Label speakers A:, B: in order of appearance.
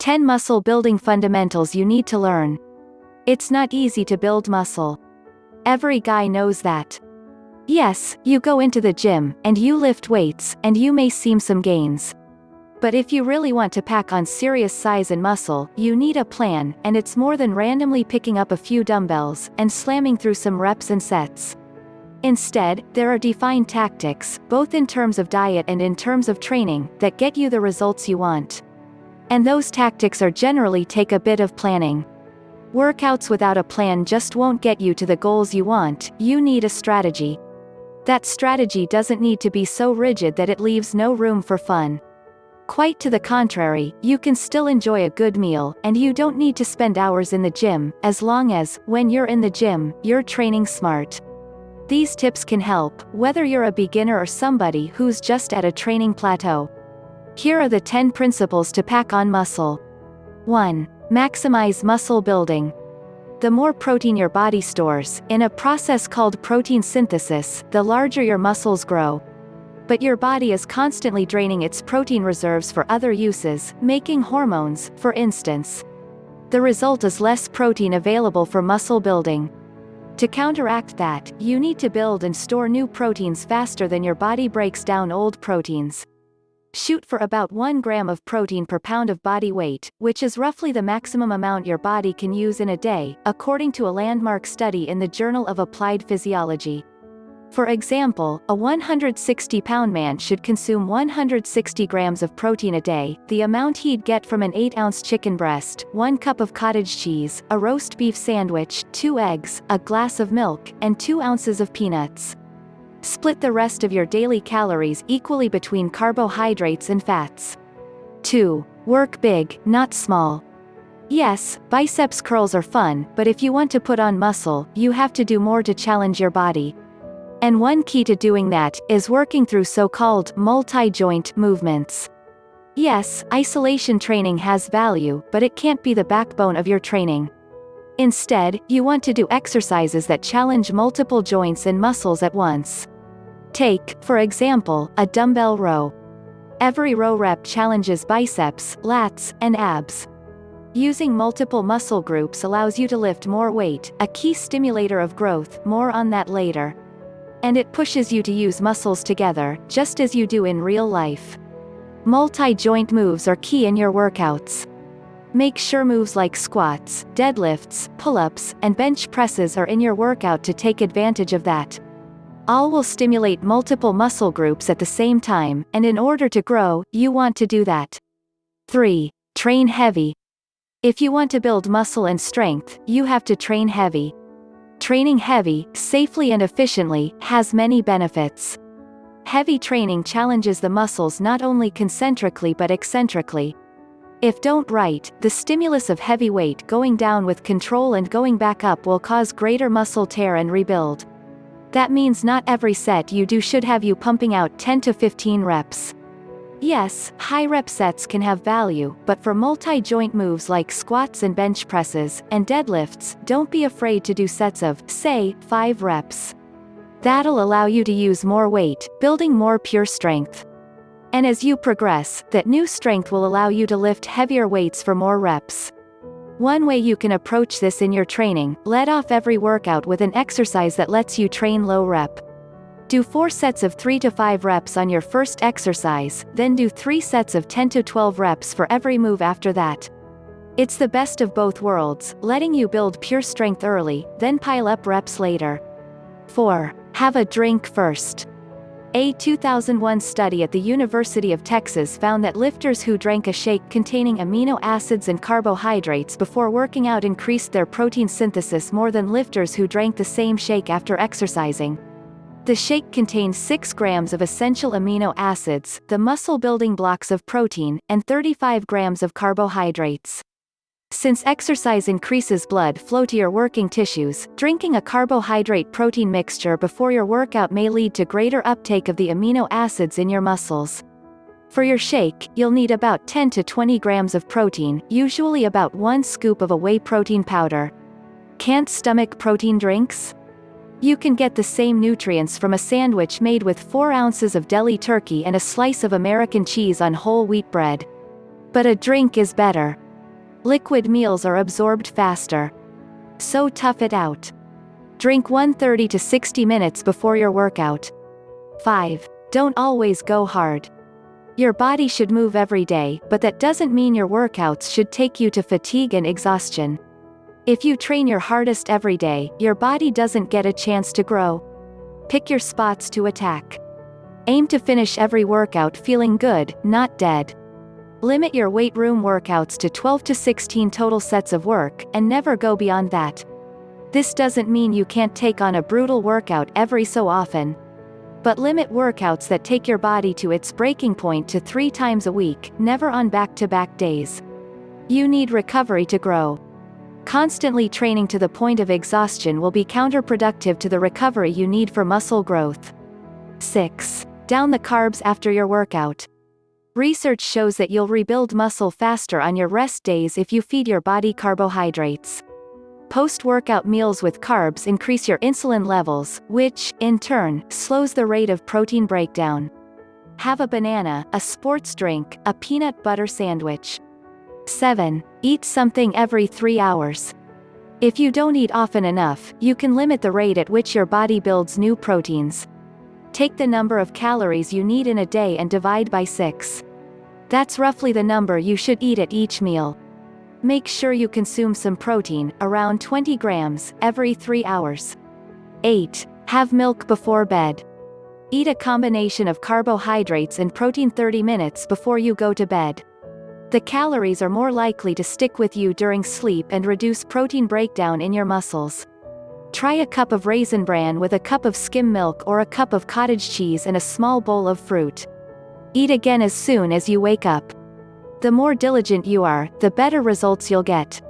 A: 10 muscle building fundamentals you need to learn. It's not easy to build muscle. Every guy knows that. Yes, you go into the gym, and you lift weights, and you may see some gains. But if you really want to pack on serious size and muscle, you need a plan, and it's more than randomly picking up a few dumbbells, and slamming through some reps and sets. Instead, there are defined tactics, both in terms of diet and in terms of training, that get you the results you want. And those tactics are generally take a bit of planning. Workouts without a plan just won't get you to the goals you want. You need a strategy. That strategy doesn't need to be so rigid that it leaves no room for fun. Quite to the contrary, you can still enjoy a good meal, and you don't need to spend hours in the gym, as long as, when you're in the gym, you're training smart. These tips can help, whether you're a beginner or somebody who's just at a training plateau. Here are the 10 principles to pack on muscle. 1. Maximize muscle building. The more protein your body stores, in a process called protein synthesis, the larger your muscles grow. But your body is constantly draining its protein reserves for other uses, making hormones, for instance. The result is less protein available for muscle building. To counteract that, you need to build and store new proteins faster than your body breaks down old proteins. Shoot for about 1 gram of protein per pound of body weight, which is roughly the maximum amount your body can use in a day, according to a landmark study in the Journal of Applied Physiology. For example, a 160-pound man should consume 160 grams of protein a day, the amount he'd get from an 8-ounce chicken breast, 1 cup of cottage cheese, a roast beef sandwich, 2 eggs, a glass of milk, and 2 ounces of peanuts. Split the rest of your daily calories equally between carbohydrates and fats. 2. Work big, not small. Yes, biceps curls are fun, but if you want to put on muscle, you have to do more to challenge your body. And one key to doing that is working through so-called multi-joint movements. Yes, isolation training has value, but it can't be the backbone of your training. Instead, you want to do exercises that challenge multiple joints and muscles at once. Take, for example, a dumbbell row. Every row rep challenges biceps, lats, and abs. Using multiple muscle groups allows you to lift more weight, a key stimulator of growth, more on that later. And it pushes you to use muscles together, just as you do in real life. Multi-joint moves are key in your workouts. Make sure moves like squats, deadlifts, pull-ups, and bench presses are in your workout to take advantage of that. All will stimulate multiple muscle groups at the same time, and in order to grow, you want to do that. 3. Train heavy. If you want to build muscle and strength, you have to train heavy. Training heavy, safely and efficiently, has many benefits. Heavy training challenges the muscles not only concentrically but eccentrically. If done right, the stimulus of heavy weight going down with control and going back up will cause greater muscle tear and rebuild. That means not every set you do should have you pumping out 10 to 15 reps. Yes, high rep sets can have value, but for multi-joint moves like squats and bench presses, and deadlifts, don't be afraid to do sets of, say, 5 reps. That'll allow you to use more weight, building more pure strength. And as you progress, that new strength will allow you to lift heavier weights for more reps. One way you can approach this in your training, let off every workout with an exercise that lets you train low rep. Do 4 sets of 3 to 5 reps on your first exercise, then do 3 sets of 10 to 12 reps for every move after that. It's the best of both worlds, letting you build pure strength early, then pile up reps later. 4. Have a drink first. A 2001 study at the University of Texas found that lifters who drank a shake containing amino acids and carbohydrates before working out increased their protein synthesis more than lifters who drank the same shake after exercising. The shake contained 6 grams of essential amino acids, the muscle-building blocks of protein, and 35 grams of carbohydrates. Since exercise increases blood flow to your working tissues, drinking a carbohydrate-protein mixture before your workout may lead to greater uptake of the amino acids in your muscles. For your shake, you'll need about 10 to 20 grams of protein, usually about 1 scoop of a whey protein powder. Can't stomach protein drinks? You can get the same nutrients from a sandwich made with 4 ounces of deli turkey and a slice of American cheese on whole wheat bread. But a drink is better. Liquid meals are absorbed faster. So tough it out. Drink 1:30 to 60 minutes before your workout. 5. Don't always go hard. Your body should move every day, but that doesn't mean your workouts should take you to fatigue and exhaustion. If you train your hardest every day, your body doesn't get a chance to grow. Pick your spots to attack. Aim to finish every workout feeling good, not dead. Limit your weight room workouts to 12 to 16 total sets of work, and never go beyond that. This doesn't mean you can't take on a brutal workout every so often. But limit workouts that take your body to its breaking point to 3 times a week, never on back-to-back days. You need recovery to grow. Constantly training to the point of exhaustion will be counterproductive to the recovery you need for muscle growth. 6. Down the carbs after your workout. Research shows that you'll rebuild muscle faster on your rest days if you feed your body carbohydrates. Post-workout meals with carbs increase your insulin levels, which, in turn, slows the rate of protein breakdown. Have a banana, a sports drink, a peanut butter sandwich. 7. Eat something every 3 hours. If you don't eat often enough, you can limit the rate at which your body builds new proteins. Take the number of calories you need in a day and divide by 6. That's roughly the number you should eat at each meal. Make sure you consume some protein, around 20 grams, every 3 hours. 8. Have milk before bed. Eat a combination of carbohydrates and protein 30 minutes before you go to bed. The calories are more likely to stick with you during sleep and reduce protein breakdown in your muscles. Try a cup of raisin bran with a cup of skim milk or a cup of cottage cheese and a small bowl of fruit. Eat again as soon as you wake up. The more diligent you are, the better results you'll get.